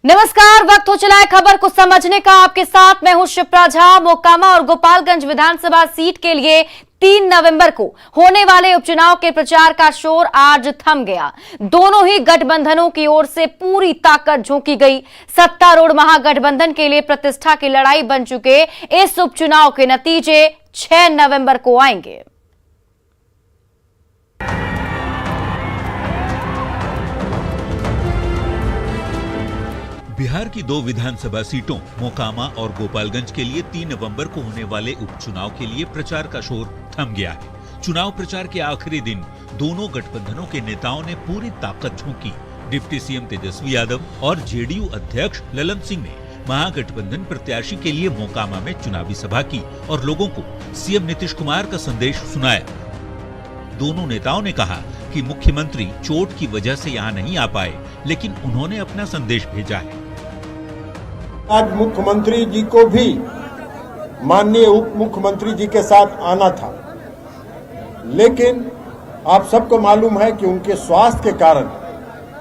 नमस्कार, वक्त हो चला है खबर को समझने का। आपके साथ मैं हूं शिप्रा झा। मोकामा और गोपालगंज विधानसभा सीट के लिए 3 नवंबर को होने वाले उपचुनाव के प्रचार का शोर आज थम गया। दोनों ही गठबंधनों की ओर से पूरी ताकत झोंकी गई। सत्तारूढ़ महागठबंधन के लिए प्रतिष्ठा की लड़ाई बन चुके इस उपचुनाव के नतीजे 6 नवंबर को आएंगे। बिहार की 2 विधानसभा सीटों मोकामा और गोपालगंज के लिए 3 नवंबर को होने वाले उपचुनाव के लिए प्रचार का शोर थम गया है। चुनाव प्रचार के आखिरी दिन दोनों गठबंधनों के नेताओं ने पूरी ताकत झोंकी। डिप्टी सीएम तेजस्वी यादव और जेडीयू अध्यक्ष ललन सिंह ने महागठबंधन प्रत्याशी के लिए मोकामा में चुनावी सभा की और लोगों को सीएम नीतीश कुमार का संदेश सुनाया। दोनों नेताओं ने कहा कि मुख्यमंत्री चोट की वजह से यहाँ नहीं आ पाए, लेकिन उन्होंने अपना संदेश भेजा है। आज मुख्यमंत्री जी को भी माननीय उप मुख्यमंत्री जी के साथ आना था, लेकिन आप सबको मालूम है कि उनके स्वास्थ्य के कारण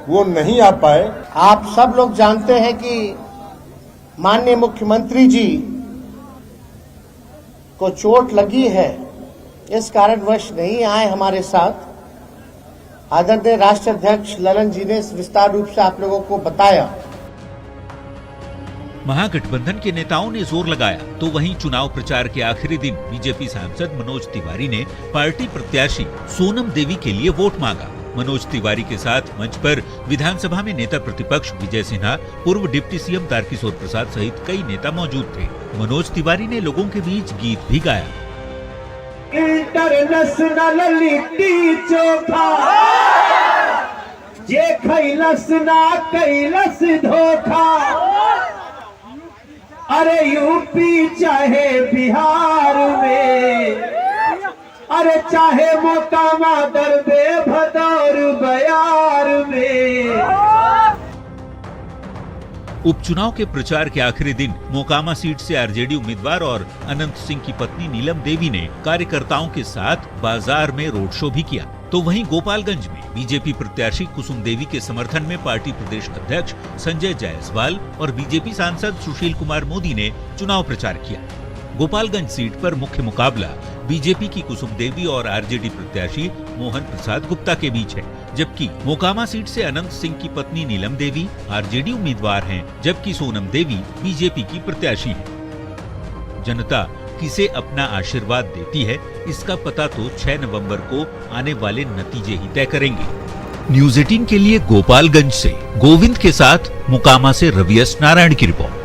वो नहीं आ पाए। आप सब लोग जानते हैं कि माननीय मुख्यमंत्री जी को चोट लगी है, इस कारणवश नहीं आए हमारे साथ। आदरणीय राष्ट्रीय अध्यक्ष ललन जी ने विस्तार रूप से आप लोगों को बताया। महागठबंधन के नेताओं ने जोर लगाया तो वहीं चुनाव प्रचार के आखिरी दिन बीजेपी सांसद मनोज तिवारी ने पार्टी प्रत्याशी सोनम देवी के लिए वोट मांगा। मनोज तिवारी के साथ मंच पर विधानसभा में नेता प्रतिपक्ष विजय सिन्हा, पूर्व डिप्टी सीएम तारकिशोर प्रसाद सहित कई नेता मौजूद थे। मनोज तिवारी ने लोगों के बीच गीत भी गाया। इंटरनेशनल लिट्टी चोखा जे खैलस ना कैलस धोखा, अरे यूपी चाहे बिहार में, अरे चाहे मोकामा दर्दे भदौर बयार में। उपचुनाव के प्रचार के आखिरी दिन मोकामा सीट से आरजेडी उम्मीदवार और अनंत सिंह की पत्नी नीलम देवी ने कार्यकर्ताओं के साथ बाजार में रोड शो भी किया। तो वहीं गोपालगंज में बीजेपी प्रत्याशी कुसुम देवी के समर्थन में पार्टी प्रदेश अध्यक्ष संजय जायसवाल और बीजेपी सांसद सुशील कुमार मोदी ने चुनाव प्रचार किया। गोपालगंज सीट पर मुख्य मुकाबला बीजेपी की कुसुम देवी और आरजेडी प्रत्याशी मोहन प्रसाद गुप्ता के बीच है, जबकि मोकामा सीट से अनंत सिंह की पत्नी नीलम देवी आरजेडी उम्मीदवार हैं, जबकि सोनम देवी बीजेपी की प्रत्याशी हैं। जनता किसे अपना आशीर्वाद देती है, इसका पता तो 6 नवंबर को आने वाले नतीजे ही तय करेंगे। न्यूज़ 18 के लिए गोपालगंज से गोविंद के साथ मोकामा से रवि एस नारायण की रिपोर्ट।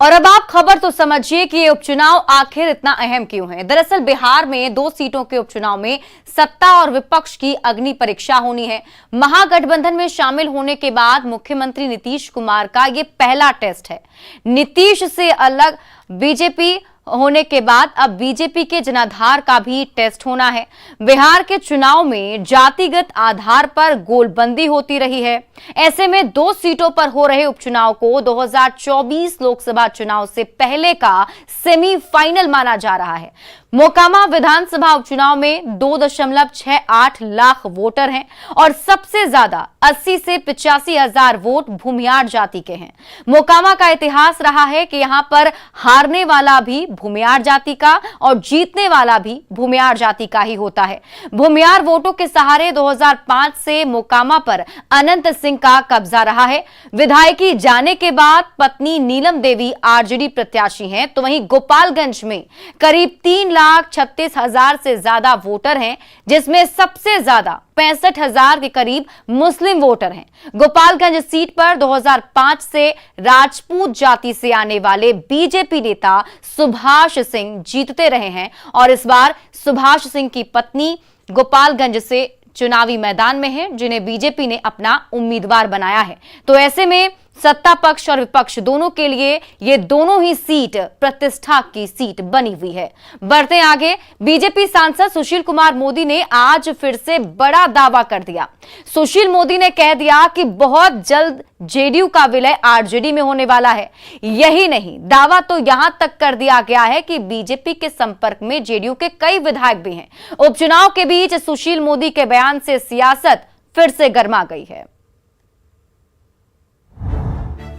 और अब आप खबर तो समझिए कि ये उपचुनाव आखिर इतना अहम क्यों है। दरअसल बिहार में 2 सीटों के उपचुनाव में सत्ता और विपक्ष की अग्नि परीक्षा होनी है। महागठबंधन में शामिल होने के बाद मुख्यमंत्री नीतीश कुमार का ये पहला टेस्ट है। नीतीश से अलग बीजेपी होने के बाद अब बीजेपी के जनाधार का भी टेस्ट होना है। बिहार के चुनाव में जातिगत आधार पर गोलबंदी होती रही है। ऐसे में 2 सीटों पर हो रहे उपचुनाव को 2024 लोकसभा चुनाव से पहले का सेमीफाइनल माना जा रहा है। मोकामा विधानसभा उपचुनाव में 2.68 लाख वोटर हैं और सबसे ज्यादा 80 से 85 हजार वोट भूमियार जाति के हैं। मोकामा का इतिहास रहा है कि यहां पर हारने वाला भी भूमियार जाति का और जीतने वाला भी भूमियार जाति का ही होता है। भूमियार वोटों के सहारे 2005 से मोकामा पर अनंत सिंह का कब्जा रहा है। विधायकी जाने के बाद पत्नी नीलम देवी आरजेडी प्रत्याशी हैं, तो वहीं गोपालगंज में करीब 3,36,000 से ज्यादा वोटर हैं, जिसमें सबसे ज्यादा 65,000 के करीब मुस्लिम वोटर हैं। गोपालगंज सीट पर 2005 से राजपूत जाति से आने वाले बीजेपी नेता सुभाष सिंह जीतते रहे हैं और इस बार सुभाष सिंह की पत्नी गोपालगंज से चुनावी मैदान में है, जिन्हें बीजेपी ने अपना उम्मीदवार बनाया है। तो ऐसे में सत्ता पक्ष और विपक्ष दोनों के लिए ये दोनों ही सीट प्रतिष्ठा की सीट बनी हुई है। बढ़ते आगे, बीजेपी सांसद सुशील कुमार मोदी ने आज फिर से बड़ा दावा कर दिया। सुशील मोदी ने कह दिया कि बहुत जल्द जेडीयू का विलय आरजेडी में होने वाला है। यही नहीं, दावा तो यहां तक कर दिया गया है कि बीजेपी के संपर्क में जेडीयू के कई विधायक भी हैं। उपचुनाव के बीच सुशील मोदी के बयान से सियासत फिर से गर्मा गई है।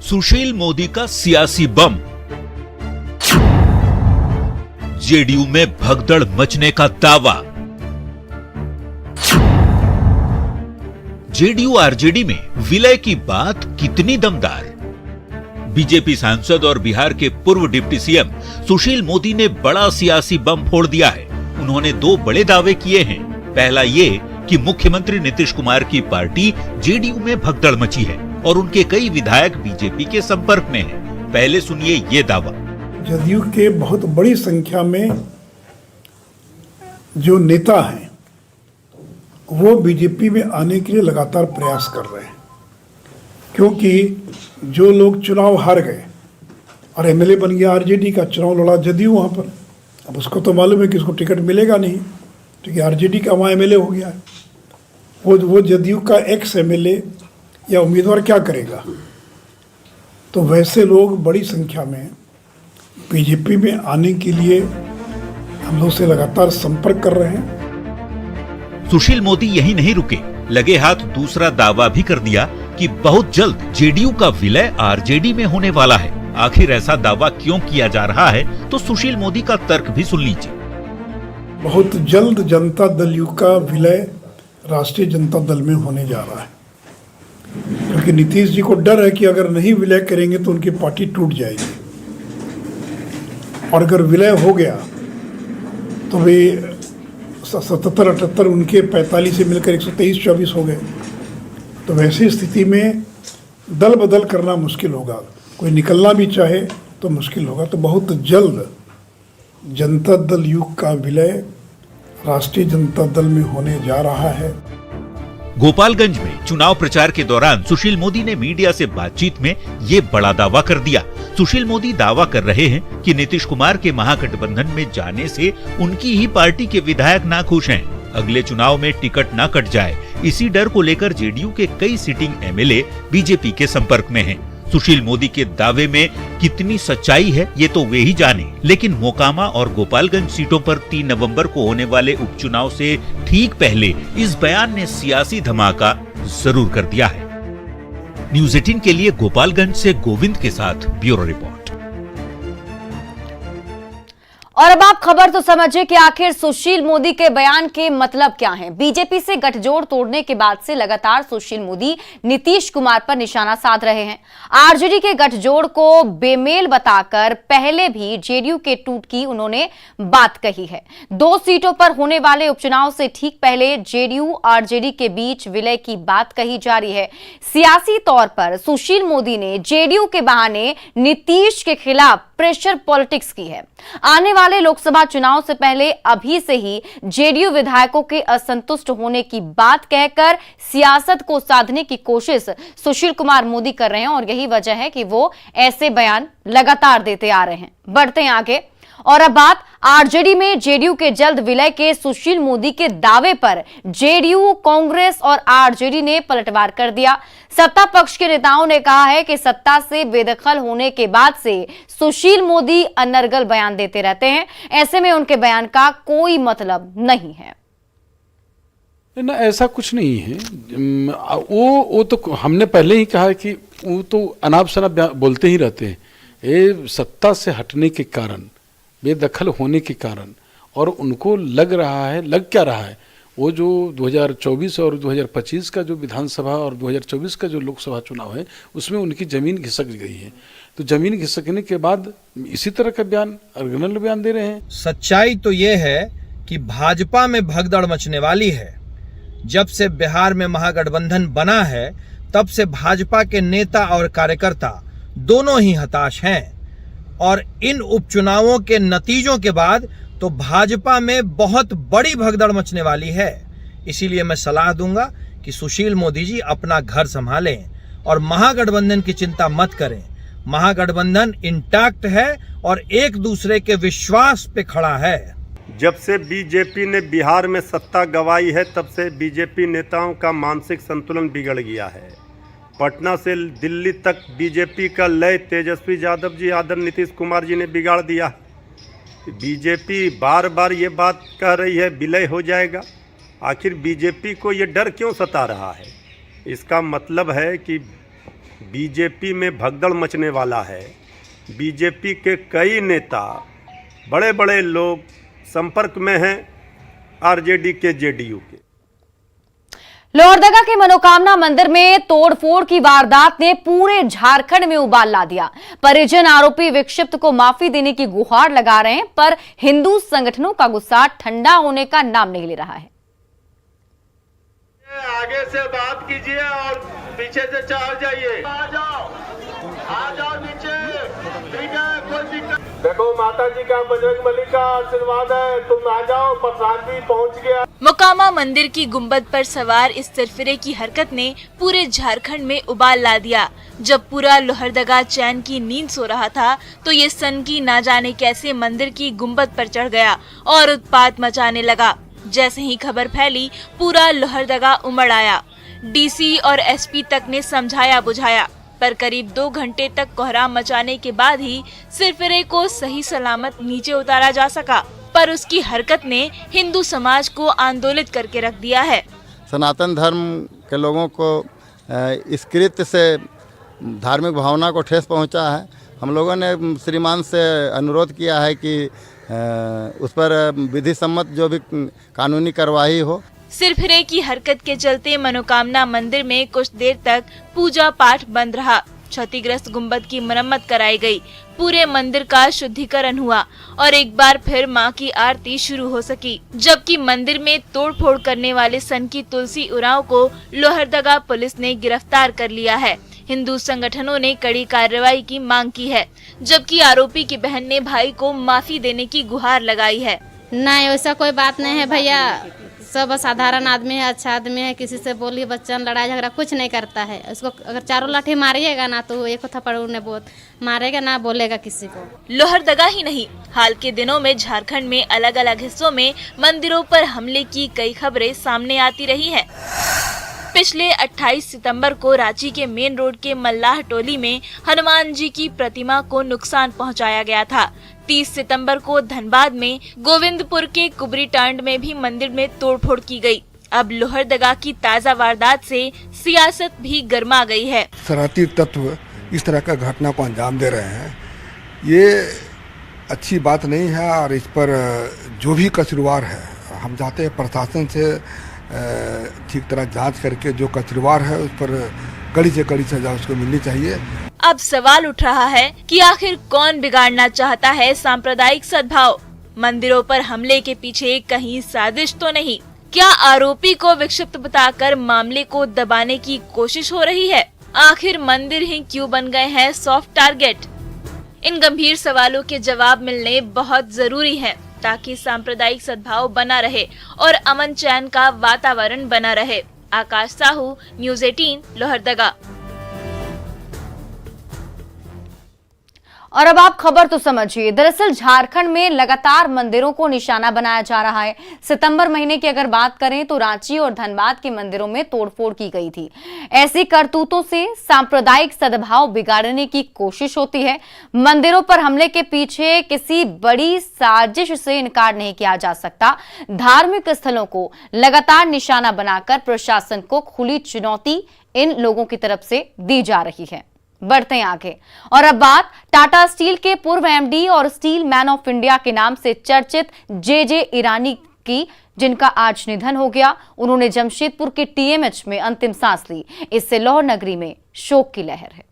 सुशील मोदी का सियासी बम, जेडीयू में भगदड़ मचने का दावा, जेडीयू आरजेडी में विलय की बात कितनी दमदार। बीजेपी सांसद और बिहार के पूर्व डिप्टी सीएम सुशील मोदी ने बड़ा सियासी बम फोड़ दिया है। उन्होंने दो बड़े दावे किए हैं। पहला ये कि मुख्यमंत्री नीतीश कुमार की पार्टी जेडीयू में भगदड़ मची है और उनके कई विधायक बीजेपी के संपर्क में हैं। पहले सुनिए ये दावा। जदयू के बहुत बड़ी संख्या में जो नेता हैं वो बीजेपी में आने के लिए लगातार प्रयास कर रहे हैं, क्योंकि जो लोग चुनाव हार गए और एमएलए बन गया आरजेडी का, चुनाव लड़ा जदयू वहाँ पर, अब उसको तो मालूम है कि उसको टिकट मिलेगा नहीं, क्योंकि आरजेडी का वहाँ एमएलए हो गया है। वो जदयू का एक्स एमएलए या उम्मीदवार क्या करेगा। तो वैसे लोग बड़ी संख्या में बीजेपी में आने के लिए हम लोग से लगातार संपर्क कर रहे हैं। सुशील मोदी यही नहीं रुके, लगे हाथ दूसरा दावा भी कर दिया कि बहुत जल्द जेडीयू का विलय आरजेडी में होने वाला है। आखिर ऐसा दावा क्यों किया जा रहा है, तो सुशील मोदी का तर्क भी सुन लीजिए। बहुत जल्द जनता दल यू का विलय राष्ट्रीय जनता दल में होने जा रहा है, क्योंकि नीतीश जी को डर है कि अगर नहीं विलय करेंगे तो उनकी पार्टी टूट जाएगी, और अगर विलय हो गया तो वे 77-78 उनके 45 से मिलकर 123-24 हो गए। तो वैसी स्थिति में दल बदल करना मुश्किल होगा, कोई निकलना भी चाहे तो मुश्किल होगा। तो बहुत जल्द जनता दल युग का विलय राष्ट्रीय जनता दल में होने जा रहा है। गोपालगंज में चुनाव प्रचार के दौरान सुशील मोदी ने मीडिया से बातचीत में ये बड़ा दावा कर दिया। सुशील मोदी दावा कर रहे हैं कि नीतीश कुमार के महागठबंधन में जाने से उनकी ही पार्टी के विधायक नाखुश हैं। अगले चुनाव में टिकट न कट जाए, इसी डर को लेकर जेडीयू के कई सिटिंग एमएलए बीजेपी के संपर्क में हैं। सुशील मोदी के दावे में कितनी सच्चाई है ये तो वे ही जाने, लेकिन मोकामा और गोपालगंज सीटों पर 3 नवंबर को होने वाले उपचुनाव से ठीक पहले इस बयान ने सियासी धमाका जरूर कर दिया है। न्यूज़ 18 के लिए गोपालगंज से गोविंद के साथ ब्यूरो रिपोर्ट। और अब आप खबर तो समझिए कि आखिर सुशील मोदी के बयान के मतलब क्या हैं। बीजेपी से गठजोड़ तोड़ने के बाद से लगातार सुशील मोदी नीतीश कुमार पर निशाना साध रहे हैं। आरजेडी के गठजोड़ को बेमेल बताकर पहले भी जेडीयू के टूट की उन्होंने बात कही है। 2 सीटों पर होने वाले उपचुनाव से ठीक पहले जेडीयू आरजेडी के बीच विलय की बात कही जा रही है। सियासी तौर पर सुशील मोदी ने जेडीयू के बहाने नीतीश के खिलाफ प्रेशर पॉलिटिक्स की है। आने वाले लोकसभा चुनाव से पहले अभी से ही जेडीयू विधायकों के असंतुष्ट होने की बात कहकर सियासत को साधने की कोशिश सुशील कुमार मोदी कर रहे हैं, और यही वजह है कि वो ऐसे बयान लगातार देते आ रहे हैं। बढ़ते हैं आगे, और अब बात आरजेडी में जेडीयू के जल्द विलय के सुशील मोदी के दावे पर जेडीयू, कांग्रेस और आरजेडी ने पलटवार कर दिया। सत्ता पक्ष के नेताओं ने कहा है कि सत्ता से बेदखल होने के बाद से सुशील मोदी अनर्गल बयान देते रहते हैं, ऐसे में उनके बयान का कोई मतलब नहीं है। ना, ऐसा कुछ नहीं है। वो तो हमने पहले ही कहा कि वो तो अनाप शनाप बोलते ही रहते हैं। ये सत्ता से हटने के कारण, बेदखल होने के कारण, और उनको लग क्या रहा है, वो जो 2024 और 2025 का जो विधानसभा और 2024 का जो लोकसभा चुनाव है उसमें उनकी जमीन खिसक गई है। तो जमीन खिसकने के बाद इसी तरह का बयान, अर्गनल बयान दे रहे हैं। सच्चाई तो ये है कि भाजपा में भगदड़ मचने वाली है। जब से बिहार में महागठबंधन बना है तब से भाजपा के नेता और कार्यकर्ता दोनों ही हताश हैं, और इन उपचुनावों के नतीजों के बाद तो भाजपा में बहुत बड़ी भगदड़ मचने वाली है। इसीलिए मैं सलाह दूंगा कि सुशील मोदी जी अपना घर संभालें और महागठबंधन की चिंता मत करें। महागठबंधन इंटैक्ट है और एक दूसरे के विश्वास पे खड़ा है। जब से बीजेपी ने बिहार में सत्ता गंवाई है तब से बीजेपी नेताओं का मानसिक संतुलन बिगड़ गया है। पटना से दिल्ली तक बीजेपी का लय तेजस्वी यादव जी, आदरणीय नीतीश कुमार जी ने बिगाड़ दिया है। बीजेपी बार बार ये बात कह रही है विलय हो जाएगा। आखिर बीजेपी को ये डर क्यों सता रहा है? इसका मतलब है कि बीजेपी में भगदड़ मचने वाला है। बीजेपी के कई नेता, बड़े बड़े लोग संपर्क में हैं आरजेडी के, जेडीयू के। लोहरदगा के मनोकामना मंदिर में तोड़फोड़ की वारदात ने पूरे झारखंड में उबाल ला दिया। परिजन आरोपी विक्षिप्त को माफी देने की गुहार लगा रहे हैं, पर हिंदू संगठनों का गुस्सा ठंडा होने का नाम नहीं ले रहा है। आगे से बात कीजिए और पीछे से चढ़ जाइए। आ जाओ नीचे, ठीक है, कोई दिक्कत। देखो माता जी का, बजरंग बली का आशीर्वाद है, तुम आ जाओ, प्रसाद भी पहुंच गया। मोकामा मंदिर की गुंबद पर सवार इस सिरफिरे की हरकत ने पूरे झारखंड में उबाल ला दिया। जब पूरा लोहरदगा चैन की नींद सो रहा था, तो ये सनकी ना जाने कैसे मंदिर की गुंबद पर चढ़ गया और उत्पात मचाने लगा। जैसे ही खबर फैली, पूरा लोहरदगा उमड़ आया। डीसी और एसपी तक ने समझाया बुझाया, पर करीब 2 घंटे तक कोहराम मचाने के बाद ही सिरफिरे को सही सलामत नीचे उतारा जा सका। पर उसकी हरकत ने हिंदू समाज को आंदोलित करके रख दिया है। सनातन धर्म के लोगों को इस कृत्य से धार्मिक भावना को ठेस पहुंचा है। हम लोगों ने श्रीमान से अनुरोध किया है कि उस पर विधि सम्मत जो भी कानूनी कार्रवाई हो। सिरफिरे की हरकत के चलते मनोकामना मंदिर में कुछ देर तक पूजा पाठ बंद रहा। क्षतिग्रस्त गुंबद की मरम्मत कराई गई, पूरे मंदिर का शुद्धिकरण हुआ और एक बार फिर मां की आरती शुरू हो सकी। जबकि मंदिर में तोड़फोड़ करने वाले सनकी तुलसी उरांव को लोहरदगा पुलिस ने गिरफ्तार कर लिया है। हिंदू संगठनों ने कड़ी कार्रवाई की मांग की है, जबकि आरोपी की बहन ने भाई को माफी देने की गुहार लगाई है। नहीं, ऐसा कोई बात नहीं है भैया, सब साधारण आदमी है, अच्छा आदमी है। किसी से बोली बच्चन लड़ाई झगड़ा कुछ नहीं करता है। उसको अगर चारों लाठी मारिएगा ना तो एक थप्पड़ उन्हें बहुत मारेगा, ना बोलेगा किसी को। लोहरदगा ही नहीं, हाल के दिनों में झारखंड में अलग अलग हिस्सों में मंदिरों पर हमले की कई खबरें सामने आती रही हैं। पिछले 28 सितंबर को रांची के मेन रोड के मल्लाह टोली में हनुमान जी की प्रतिमा को नुकसान पहुंचाया गया था। 30 सितंबर को धनबाद में गोविंदपुर के कुबरी टांड में भी मंदिर में तोड़फोड़ की गई। अब लोहरदगा की ताजा वारदात से सियासत भी गर्मा गई है। शरारती तत्व इस तरह का घटना को अंजाम दे रहे हैं, ये अच्छी बात नहीं है। और इस पर जो भी कसूरवार है, हम चाहते हैं प्रशासन से ठीक तरह जांच करके जो कसूरवार है उस पर कड़ी से कड़ी सजा उसको मिलनी चाहिए। अब सवाल उठ रहा है कि आखिर कौन बिगाड़ना चाहता है सांप्रदायिक सद्भाव? मंदिरों पर हमले के पीछे कहीं साजिश तो नहीं? क्या आरोपी को विक्षिप्त बताकर मामले को दबाने की कोशिश हो रही है? आखिर मंदिर ही क्यों बन गए हैं सॉफ्ट टारगेट? इन गंभीर सवालों के जवाब मिलने बहुत जरूरी है, ताकि सांप्रदायिक सद्भाव बना रहे और अमन चैन का वातावरण बना रहे। आकाश साहू, न्यूज़ 18, लोहरदगा। और अब आप खबर तो समझिए। दरअसल झारखंड में लगातार मंदिरों को निशाना बनाया जा रहा है। सितंबर महीने की अगर बात करें तो रांची और धनबाद के मंदिरों में तोड़फोड़ की गई थी। ऐसी करतूतों से सांप्रदायिक सद्भाव बिगाड़ने की कोशिश होती है। मंदिरों पर हमले के पीछे किसी बड़ी साजिश से इनकार नहीं किया जा सकता। धार्मिक स्थलों को लगातार निशाना बनाकर प्रशासन को खुली चुनौती इन लोगों की तरफ से दी जा रही है। बढ़ते हैं आगे और अब बात टाटा स्टील के पूर्व एमडी और स्टील मैन ऑफ इंडिया के नाम से चर्चित जे ईरानी की, जिनका आज निधन हो गया। उन्होंने जमशेदपुर के टीएमएच में अंतिम सांस ली। इससे लाहौर नगरी में शोक की लहर है।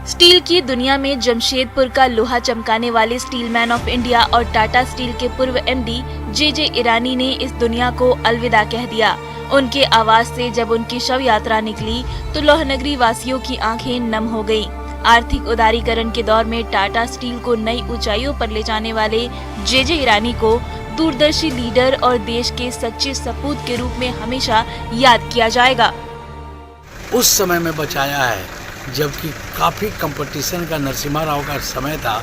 स्टील की दुनिया में जमशेदपुर का लोहा चमकाने वाले स्टील मैन ऑफ इंडिया और टाटा स्टील के पूर्व एमडी जे ईरानी ने इस दुनिया को अलविदा कह दिया। उनके आवाज से जब उनकी शव यात्रा निकली तो लाहौर नगरी वासियों की आंखें नम हो गईं। आर्थिक उदारीकरण के दौर में टाटा स्टील को नई ऊंचाइयों पर ले जाने वाले जे ईरानी को दूरदर्शी लीडर और देश के सच्चे सपूत के रूप में हमेशा याद किया जाएगा। उस समय में बचाया है जबकि काफी कंपटीशन का नरसिम्हा राव का समय था,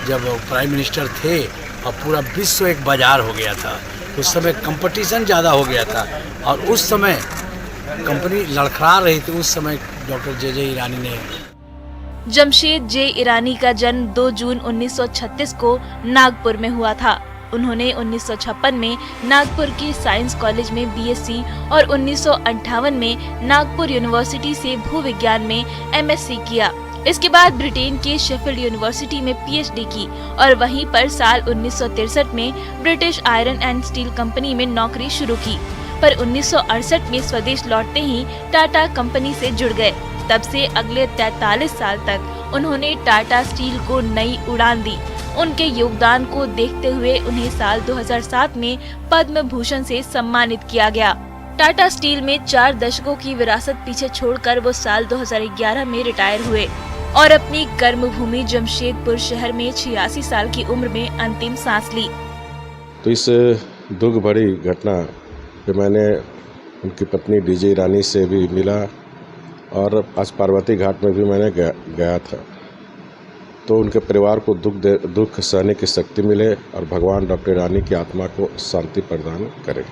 जब प्राइम मिनिस्टर थे और पूरा विश्व एक बाजार हो गया था। उस समय कंपटीशन ज़्यादा हो गया था और उस समय कंपनी लड़खड़ा रही थी। उस समय डॉक्टर जे ईरानी ने। जमशेद जे ईरानी का जन्म 2 जून 1936 को नागपुर में हुआ था। उन्होंने 1956 में नागपुर के साइंस कॉलेज में बीएससी और 1958 में नागपुर यूनिवर्सिटी से भूविज्ञान में एमएससी किया। इसके बाद ब्रिटेन के शेफील्ड यूनिवर्सिटी में पीएचडी की और वहीं पर साल 1963 में British iron and steel company में नौकरी शुरू की, पर 1968 में स्वदेश लौटते ही टाटा कंपनी से जुड़ गए। तब से अगले 43 साल तक उन्होंने टाटा स्टील को नई उड़ान दी। उनके योगदान को देखते हुए उन्हें साल 2007 में पद्म भूषण से सम्मानित किया गया। टाटा स्टील में 4 दशकों की विरासत पीछे छोड़कर वो साल 2011 में रिटायर हुए और अपनी कर्मभूमि जमशेदपुर शहर में 86 साल की उम्र में अंतिम सांस ली। तो इस दुख भरी घटना पे मैंने उनकी पत्नी डीजे ईरानी से भी मिला और आज पार्वती घाट में भी मैंने गया था। तो उनके परिवार को दुख सहने की शक्ति मिले और भगवान डॉक्टर ईरानी की आत्मा को शांति प्रदान करे।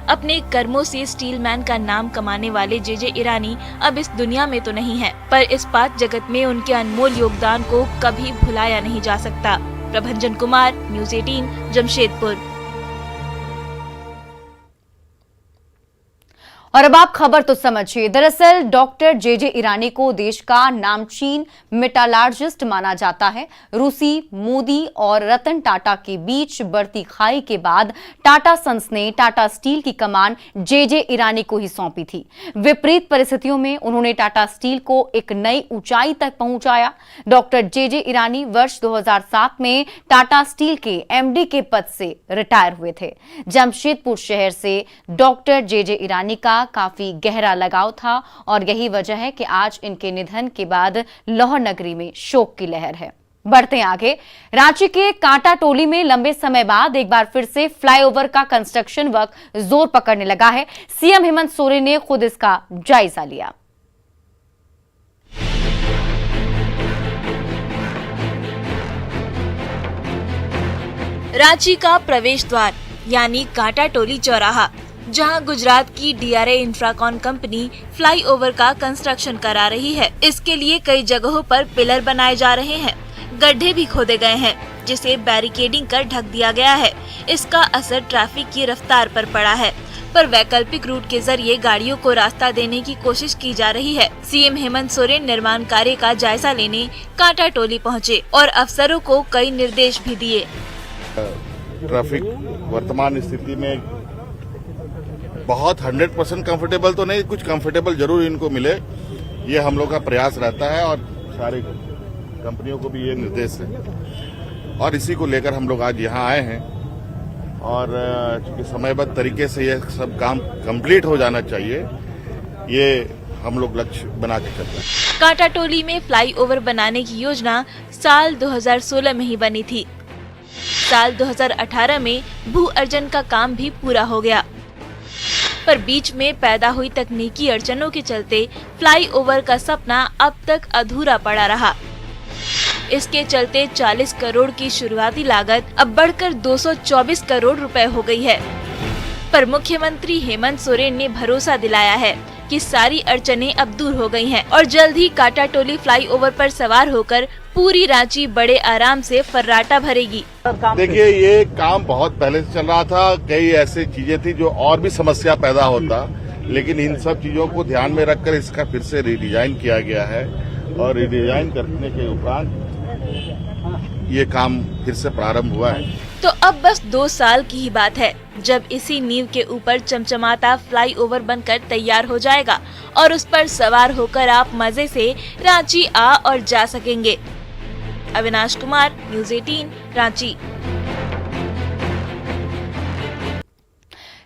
अपने कर्मों से स्टीलमैन का नाम कमाने वाले जे ईरानी अब इस दुनिया में तो नहीं है, पर इस्पात जगत में उनके अनमोल योगदान को कभी भुलाया नहीं जा सकता। प्रभंजन कुमार, न्यूज़ 18, जमशेदपुर। और अब आप खबर तो समझिए। दरअसल डॉक्टर जे ईरानी को देश का नामचीन मेटालर्जिस्ट माना जाता है। रूसी मोदी और रतन टाटा के बीच बढ़ती खाई के बाद टाटा सन्स ने टाटा स्टील की कमान जे ईरानी को ही सौंपी थी। विपरीत परिस्थितियों में उन्होंने टाटा स्टील को एक नई ऊंचाई तक पहुंचाया। डॉक्टर जे ईरानी वर्ष 2007 में टाटा स्टील के एमडी के पद से रिटायर हुए थे। जमशेदपुर शहर से डॉक्टर जे ईरानी का काफी गहरा लगाव था और यही वजह है कि आज इनके निधन के बाद लाहौर नगरी में शोक की लहर है। बढ़ते हैं आगे। रांची के कांटा टोली में लंबे समय बाद एक बार फिर से फ्लाईओवर का कंस्ट्रक्शन वर्क जोर पकड़ने लगा है। सीएम हेमंत सोरेन ने खुद इसका जायजा लिया। रांची का प्रवेश द्वार यानी कांटा टोली चौराहा, जहां गुजरात की डीआरए इंफ्राकॉन कंपनी फ्लाईओवर का कंस्ट्रक्शन करा रही है। इसके लिए कई जगहों पर पिलर बनाए जा रहे हैं, गड्ढे भी खोदे गए हैं, जिसे बैरिकेडिंग कर ढक दिया गया है। इसका असर ट्रैफिक की रफ्तार पर पड़ा है, पर वैकल्पिक रूट के जरिए गाड़ियों को रास्ता देने की कोशिश की जा रही है। सीएम हेमंत सोरेन निर्माण कार्य का जायजा लेने कांटा टोली पहुँचे और अफसरों को कई निर्देश भी दिए। ट्रैफिक वर्तमान स्थिति में बहुत 100% कंफर्टेबल तो नहीं, कुछ कंफर्टेबल जरूर इनको मिले, ये हम लोग का प्रयास रहता है और सारी कंपनियों को भी ये निर्देश है और इसी को लेकर हम लोग आज यहाँ आए हैं और चूंकि समयबद्ध तरीके से ये सब काम कंप्लीट हो जाना चाहिए, ये हम लोग लक्ष्य बना के चल रहे हैं। कांटा टोली में फ्लाईओवर बनाने की योजना साल 2016 में ही बनी थी। साल 2018 में भू अर्जन का काम भी पूरा हो गया, पर बीच में पैदा हुई तकनीकी अड़चनों के चलते फ्लाईओवर का सपना अब तक अधूरा पड़ा रहा। इसके चलते 40 करोड़ की शुरुआती लागत अब बढ़कर 224 करोड़ रुपए हो गई है। पर मुख्यमंत्री हेमंत सोरेन ने भरोसा दिलाया है कि सारी अड़चनें अब दूर हो गई हैं और जल्द ही कांटा टोली फ्लाईओवर पर सवार होकर पूरी रांची बड़े आराम से फर्राटा भरेगी। देखिए, ये काम बहुत पहले से चल रहा था, कई ऐसी चीजें थी जो और भी समस्या पैदा होता, लेकिन इन सब चीजों को ध्यान में रखकर इसका फिर से रीडिजाइन किया गया है और रीडिजाइन करने के उपरांत ये काम फिर से प्रारंभ हुआ है। तो अब बस 2 साल की ही बात है जब इसी नींव के ऊपर चमचमाता फ्लाईओवर बनकर तैयार हो जाएगा और उस पर सवार होकर आप मजे से रांची आ और जा सकेंगे। अविनाश कुमार, न्यूज़ 18, रांची।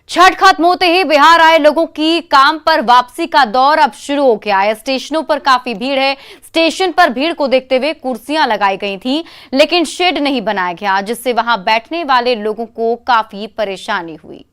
छठ खत्म होते ही बिहार आए लोगों की काम पर वापसी का दौर अब शुरू हो गया है। स्टेशनों पर काफी भीड़ है। स्टेशन पर भीड़ को देखते हुए कुर्सियां लगाई गई थी, लेकिन शेड नहीं बनाया गया, जिससे वहां बैठने वाले लोगों को काफी परेशानी हुई।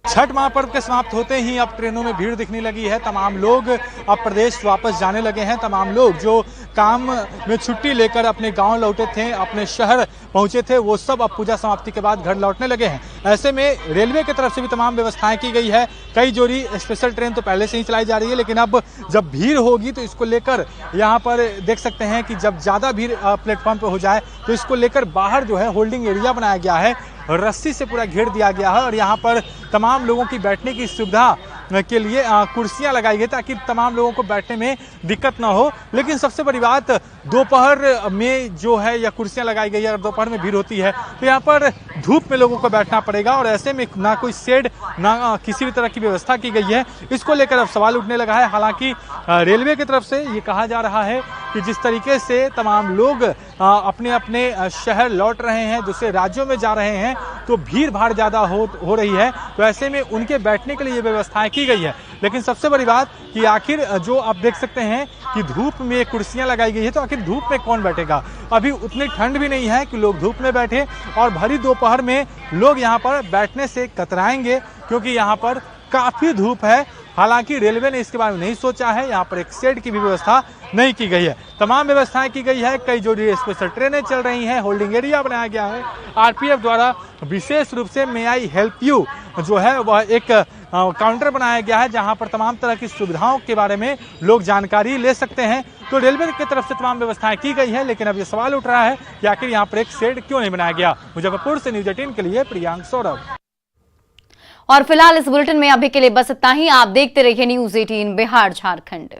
छठ महापर्व के समाप्त होते ही अब ट्रेनों में भीड़ दिखने लगी है। तमाम लोग अब प्रदेश वापस जाने लगे हैं। तमाम लोग जो काम में छुट्टी लेकर अपने गांव लौटे थे, अपने शहर पहुंचे थे, वो सब अब पूजा समाप्ति के बाद घर लौटने लगे हैं। ऐसे में रेलवे की तरफ से भी तमाम व्यवस्थाएं की गई है। कई जोड़ी स्पेशल ट्रेन तो पहले से ही चलाई जा रही है, लेकिन अब जब भीड़ होगी तो इसको लेकर यहाँ पर देख सकते हैं कि जब ज़्यादा भीड़ प्लेटफॉर्म पर हो जाए तो इसको लेकर बाहर जो है होल्डिंग एरिया बनाया गया है, रस्सी से पूरा घेर दिया गया है और यहाँ पर तमाम लोगों की बैठने की सुविधा के लिए कुर्सियां लगाई गई ताकि तमाम लोगों को बैठने में दिक्कत ना हो। लेकिन सबसे बड़ी बात, दोपहर में जो है यह कुर्सियां लगाई गई है। अगर दोपहर में भीड़ होती है तो यहाँ पर धूप में लोगों को बैठना पड़ेगा और ऐसे में ना कोई शेड ना किसी भी तरह की व्यवस्था की गई है। इसको लेकर अब सवाल उठने लगा है। हालांकि रेलवे की तरफ से ये कहा जा रहा है कि जिस तरीके से तमाम लोग अपने अपने शहर लौट रहे हैं, दूसरे राज्यों में जा रहे हैं, तो भीड़ भाड़ ज़्यादा हो रही है, तो ऐसे में उनके बैठने के लिए ये व्यवस्थाएं की गई है। लेकिन सबसे बड़ी बात कि आखिर जो आप देख सकते हैं कि धूप में कुर्सियां लगाई गई है, तो आखिर धूप में कौन बैठेगा। अभी उतनी ठंड भी नहीं है कि लोग धूप में बैठे और भरी दोपहर में लोग यहाँ पर बैठने से कतराएंगे क्योंकि यहाँ पर काफ़ी धूप है। हालांकि रेलवे ने इसके बारे में नहीं सोचा है। यहाँ पर एक शेड की भी व्यवस्था नहीं की गई है। तमाम व्यवस्थाएं की गई है। कई जोड़ी स्पेशल ट्रेनें चल रही हैं, होल्डिंग एरिया बनाया गया है। आरपीएफ द्वारा विशेष रूप से मे आई हेल्प यू जो है वह एक काउंटर बनाया गया है जहां पर तमाम तरह की सुविधाओं के बारे में लोग जानकारी ले सकते हैं। तो रेलवे की तरफ से तमाम व्यवस्थाएं की गई है, लेकिन अब ये सवाल उठ रहा है कि आखिर यहाँ पर एक शेड क्यों नहीं बनाया गया। मुजफ्फरपुर से न्यूज़ 18 के लिए प्रियांक सौरभ। और फिलहाल इस बुलेटिन में अभी के लिए बस इतना ही। आप देखते रहिए न्यूज़ 18 बिहार झारखंड।